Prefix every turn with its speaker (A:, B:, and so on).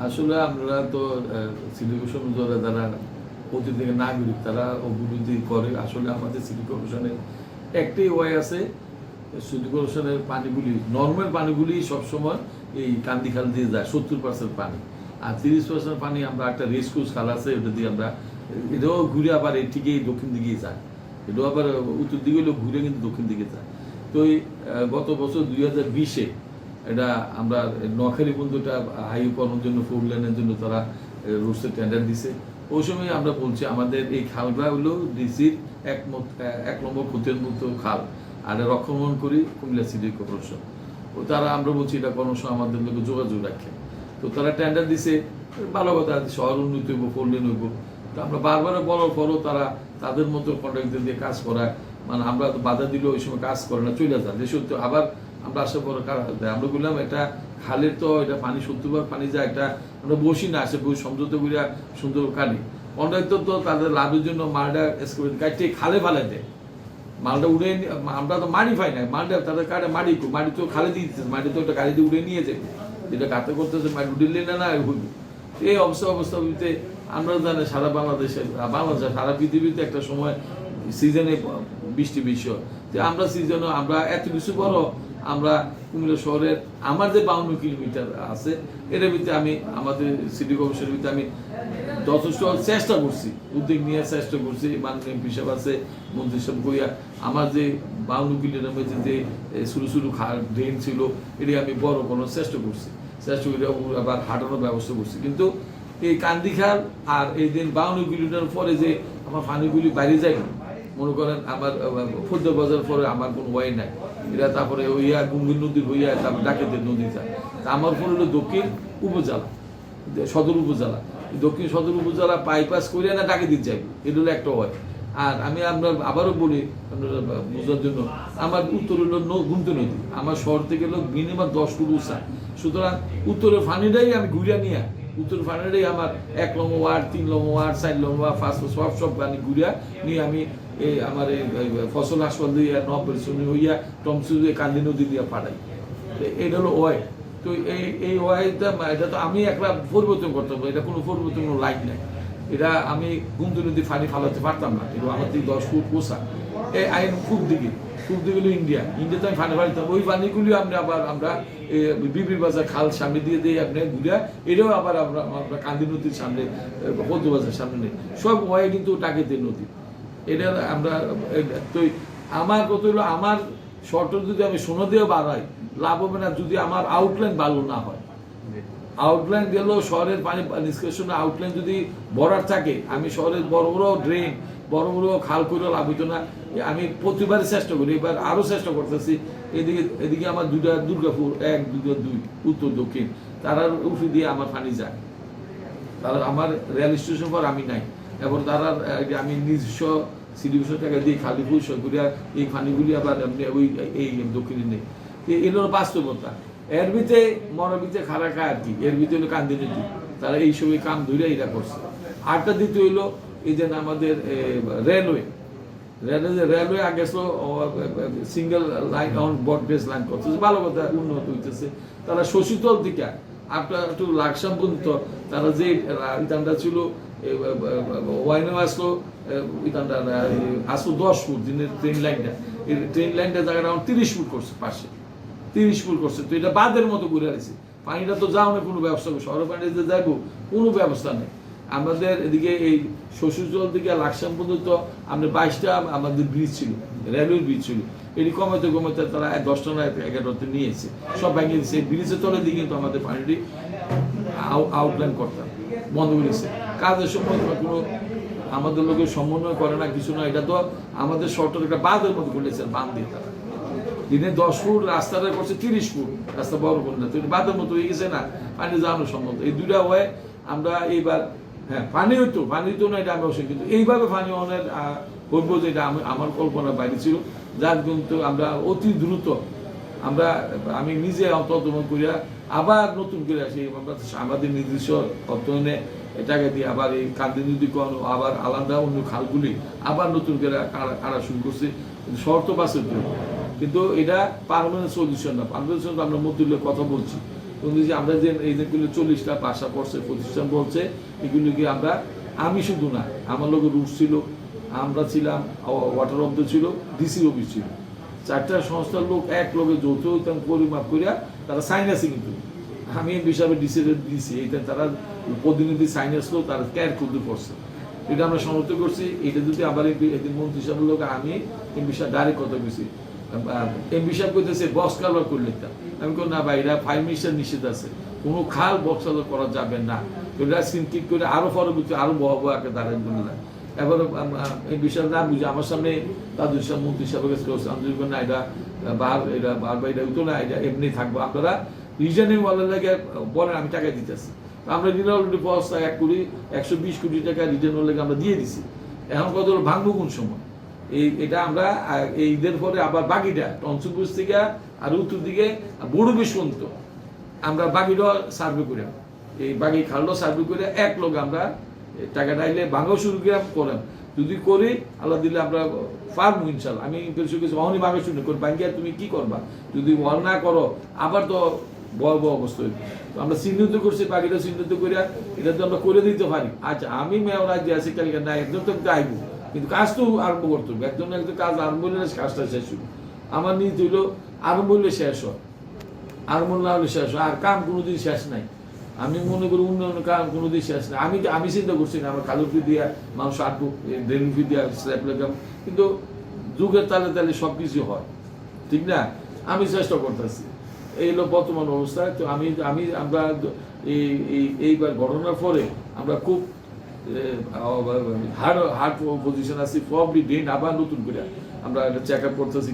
A: আসলে আমরা তো সিটি কর্পোরেশন যারা প্রতিদিন নাগরিক তারা অভিবৃদ্ধি করে। আসলে আমাদের সিটি কর্পোরেশনের একটাই ওয়ে আছে, সিটি কর্পোরেশনের পানিগুলি নর্মাল পানিগুলি সবসময় এই কান্দি খাল দিয়ে যায় 70% পানি, আর 30% পানি আমরা একটা রেসকোর্স খাল আছে ওটা দিয়ে আমরা এটাও ঘুরে আবার এই ঠিকই দক্ষিণ দিকেই যায়, এটাও আবার উত্তর দিকে হলেও ঘুরে কিন্তু দক্ষিণ দিকে যায়। তো এই গত বছর 2020-এ এটা আমরা নোয়াখালী পর্যন্ত হাইওয়ে করার জন্য 4 লেনের জন্য তারা রোডসের টেন্ডার দিছে। ওই সময় আমরা বলছি আমাদের এই খালটা হলো ডিসির এক নম্বর ক্ষতির মতো খাল, আর রক্ষণাবেক্ষণ করি কুমিল্লা সিটি কর্পোরেশন। ও তারা আমরা বলছি এটা কোনো সময় আমাদের লোক যোগাযোগ রাখে। তো তারা টেন্ডার দিছে, ভালো কথা, শহর উন্নতি হইব, 4 লেন হইব। তো আমরা বারবার বলার পরও তারা তাদের মতো কন্ট্রাক্টর দিয়ে কাজ করায়, মানে আমরা তো বাধা দিলেও ওই সময় কাজ করে না, চলে যায় যে সত্যি। আবার আমরা আসার পরে আমরা বললাম একটা খালের তো এটা পানি 70 পানি যায়, একটা আমরা বসি না, আসে বই সমঝোতা করিয়া সুন্দর কালি কন্ট্রাক্টর তো তাদের লাভের জন্য মালটা কাটতে খালে ফালে দেয়, মালটা উড়ে আমরা তো মাটি পাই না, মালটা তাদের কাটে মাটি তো খালে দিয়ে দিতেছে, মাটি তো একটা গাড়ি দিয়ে উড়ে নিয়ে যাবে, যেটা কাতে করতেছে মাটি উড়ে না হইব। এই অবস্থাতে আমরা জানি সারা বাংলাদেশে সারা পৃথিবীতে একটা সময় সিজনে বৃষ্টি বিষয় যে আমরা সিজনে আমরা এত কিছু বড় আমরা কুমিল্লা শহরের আমার যে 52 কিলোমিটার আছে এটার ভিতরে আমি আমাদের সিটি কর্পোরেশনের ভিতরে আমি যথেষ্ট চেষ্টা করছি, উদ্যোগ নিয়ে চেষ্টা করছি। মাননীয় এমপি সাহেব আছে, মন্ত্রী সাহেব কইয়া আমার যে 52 কিলোমিটার মধ্যে যে ছোটো ছোটো ড্রেন ছিল এটি আমি বড় করার চেষ্টা করছি, করে আবার হাঁটানোর ব্যবস্থা করছি। কিন্তু এই কান্দি খাল আর এই দিন 52 কিলোমিটার পরে যে আমার পানিগুলি বাইরে যায়, মনে করেন আমার ফদ্দ বাজার পরে আমার কোনো ওয়াই নাই, এরা তারপরে হইয়া গম্ভীর নদীর হইয়া তারপর ডাকেতের নদী যায়। তা আমার ফোন হলো দক্ষিণ উপজেলা, সদর উপজেলা, দক্ষিণ সদর উপজেলা বাইপাস করে না ডাকেতির যাইব, এটা হলো একটা ওয়াই। আর আমি আপনার আবারও বলি বোঝার জন্য, আমার উত্তর হলো গুমতি নদী, আমার শহর থেকে হলো মিনিমাম 10 ফুট উঁচা। সুতরাং উত্তরের ফানিটাই আমি ঘুরিয়া নিয়ে উত্তর ফানিটাই আমার 1 নম্বর ওয়ার্ড, 3 নম্বর ওয়ার্ড, 4 নম্বর ওয়ার্ড, 5 সব পানি ঘুরিয়া নিয়ে আমি এই আমার এই ফসল হাসপাতাল দিয়ে নবপরিশ্রমী হইয়া টমসু দিয়ে কান্দি নদী দিয়ে পাঠাই। এটা হলো ওয়াই। তো এই ওয়াইটা এটা তো আমি একলা পরিবর্তন করতে পারবো, এটা কোনো পরিবর্তন কোনো লাইন নাই। এটা আমি গুমতি নদী ফানি ফালাতে পারতাম না, কিন্তু আমার থেকে 10 ফুট পোষা। এই আইন পূব দিকে হলো ইন্ডিয়াতে আমি ফানি ফালিতাম, ওই পানিগুলি আমরা বিবির বাজার খাল সামনে দিয়ে দিয়ে আপনি ঘুরিয়া এটাও আবার আমরা কান্দি নদীর সামনে পদ্ম বাজার সামনে নেই, সব ওয়াই কিন্তু টাকেতের নদী। এটা আমরা তো আমার কত হলো আমার শর্ট যদি আমি সোনা দিয়ে বাড়াই লাভ হবে না যদি আমার আউটলাইন ভালো না হয়। আউটলাইন গেলেও শহরের পানি নিষ্কাশনের আউটলাইন যদি বড়ার থাকে, আমি শহরের বড় বড় ড্রেন বড় বড় খাল করে লাভ হইতো না। আমি প্রতিবারই চেষ্টা করি, এবার আরও চেষ্টা করতেছি। এদিকে আমার দুর্গাপুর 1, 2, 2 উত্তর দক্ষিণ তারা উঠে দিয়ে আমার পানি যায়, তারা আমার রেল স্টেশন পর আমি নাই, এবং তারা আমি নিজস্ব সিটি টাকা দিয়ে খালি পরিষ্কার করিয়া এই পানিগুলি আবার ওই এই দক্ষিণে নেই। এগুলো বাস্তবতা। এর ভিতরে মরার ভিতরে খারা খায় আর কি, এর ভিতরে হলো কান্দি নদী, তারা এই সময় কাম ধরে এরা করছে। আরেকটা দ্বিতীয় হইলো এই যে আমাদের রেলওয়ে আগে সিঙ্গেল লাইন বট বেস লাইন করতেছে, ভালো কথা, উন্নত হইতেছে। তারা শশীতল থেকে আপনার একটু লাকসাম পর্যন্ত তারা যে ইতানটা ছিল ওয়াইনে আসলো, ইতানটা আসলো 10 ফুট দিনের ট্রেন লাইনটা, এই ট্রেন লাইনটা জায়গাটা 30 ফুট করছে, পাশে 30 ফুট করছে। তো এটা বাঁধের মতো ঘুরে আসছে, পানিটা তো যাও না কোনো ব্যবস্থা, শহরের পানিতে যাইব কোনো ব্যবস্থা নেই। আমাদের এদিকে এই শ্বশুরজল দিকে লাকসাম পর্যন্ত আমাদের 22টা আমাদের ব্রিজ ছিল, রেলওয়ে ব্রিজ ছিল, এটি কমাতে কমাতে তারা 10টা না 11টাতে নিয়েছে, সব ভেঙে দিচ্ছে। ব্রিজের তলে দিয়ে কিন্তু আমাদের পানিটি আউটলাইন করতাম বন্ধ করেছে। কাজের সময় কোনো আমাদের লোকের সমন্বয় করে না, কিছু না, এটা তো আমাদের শহরটার একটা বাঁধের মতো করেছে, বাঁধ দিয়ে তারা দিনে 10 ফুট রাস্তাটা করছে 30 ফুট, রাস্তা বড় করে না, তো বাঁধের মতো হয়ে গেছে না, পানি যাওয়ানো সম্ভব। এই দুইটা হয় আমরা এইবার, হ্যাঁ পানি হইতো না এটা আমি অবশ্যই, কিন্তু এইভাবে পানি অনেক করবো যেটা আমার কল্পনার বাইরে ছিল, যার কিন্তু আমরা অতি দ্রুত আমি নিজে অন্তর্গত করিয়া আবার নতুন করে আসি, আমাদের নির্দিষ্ট অর্থনে টাকা দিয়ে আবার এই কান্দি নদী আবার আলাদা অন্য খালগুলি আবার নতুন করে কাটা শুরু করছি, শর্ত বাসের জন্য। কিন্তু এটা পার্মানেন্ট সলিউশন না, পার্মানেন্ট সলিউশন আমরা মধ্যে কথা বলছি, কিন্তু যে আমরা যে এই যেগুলো 40টা পাশা পড়ছে প্রতিষ্ঠান বলছে, এগুলিকে আমরা, আমি শুধু না, আমার লোকের রুট ছিল, আমরা ছিলাম, ওয়াটার অফ ছিল, ডিসি অফিস ছিল, 4টা সংস্থার লোক এক লোকে যৌথ হইতাম, পরিমাপ করিয়া তারা সাইন আছে, কিন্তু আমি এই বিষয়ে ডিসিশন দিয়েছি, এইটা তারা প্রতিনিধি সাইন আসলো, তারা ক্যার করতে পড়ছে, এটা আমরা সমর্থন করছি। এটা যদি আবার একদিন মন্ত্রী সাহেবের লোক, আমি এই বিষয়ে ডাইরেক্ট কথা বলছি, এমপি সাহেব করতেছে বক্স কালভার করে লিখতাম, আমি কই না ভাই, এটা ফাইভ মিনিস্টার নিষেধ আছে, কোনো খাল বক্স কালভার করা যাবে না, এটা স্ক্রিন কিক করে আরো পরবর্তী আরো ভয়াবহ একটা দাঁড়ায় বলে না। এবার এই বিষয়ে না বুঝে আমার সামনে তাদের সাহেব মন্ত্রী সাহেবের কাছে করছে, আমি যদি না এটা বার এটা হইতো না, এটা এমনি থাকবো, আপনারা রিজনেবল ওয়ালের লাগে বলেন, আমি টাকা দিতেছি। আমরা রিজনেবল ব্যবস্থা 120 কোটি টাকা রিজনেবল লাগে আমরা দিয়ে দিছি। এখন কত ভাঙবো কোন সময়? এটা আমরা এই ঈদের পরে আবার বাকিটা টনসুপুর থেকে আর উত্তর দিকে বড় বেশন্ত আমরা বাকিটা সার্ভে করে, এই বাকি খালটা সার্ভে করে এক লোক আমরা টাকা ডাইলে ভাঙাও শুরু করাম, যদি করি আল্লাহ দিলে আমরা পারবো ইনশাল্লাহ। আমি অহনি ভাঙা শুরু করি, ভাঙ্গিয়া তুমি কি করবা, যদি ওয়াল না করো আবার তো ভয়াবহ অবস্থা হইবে। তো আমরা চিহ্নিত করছি, বাকিটা চিহ্নিত করিয়া এটা তো আমরা করে দিতে পারি। আচ্ছা, আমি মেয়র যে আছি কালকে না, একজন তো আইব, কিন্তু কাজ তো আরম্ভ করতে হবে, একজন কাজ আরম্ভ হলে কাজটা শেষ হবে। আমার নীতি হইলো আরম্ভ হইলে শেষ হয়, আরম্ভ না হলে শেষ হয়, আর কাম কোনোদিন শেষ নাই। আমি মনে করি উন্নয়ন কাম কোনোদিন শেষ নাই। আমি চিন্তা করছি না আমার কালুর ফি দিয়া মানুষ আটবো, ড্রেন ফি দিয়া স্ল্যাব লাগাম, কিন্তু যুগের তালে তালে সব কিছু হয়, ঠিক না? আমি চেষ্টা করতেছি, এই হলো বর্তমান অবস্থা। তো আমরা এইবার ঘটনার পরে আমরা খুব হার্ড পজিশন আছি, প্রবলি ড্রেন আবার নতুন করে আমরা এটা চেক আপ করতেছি।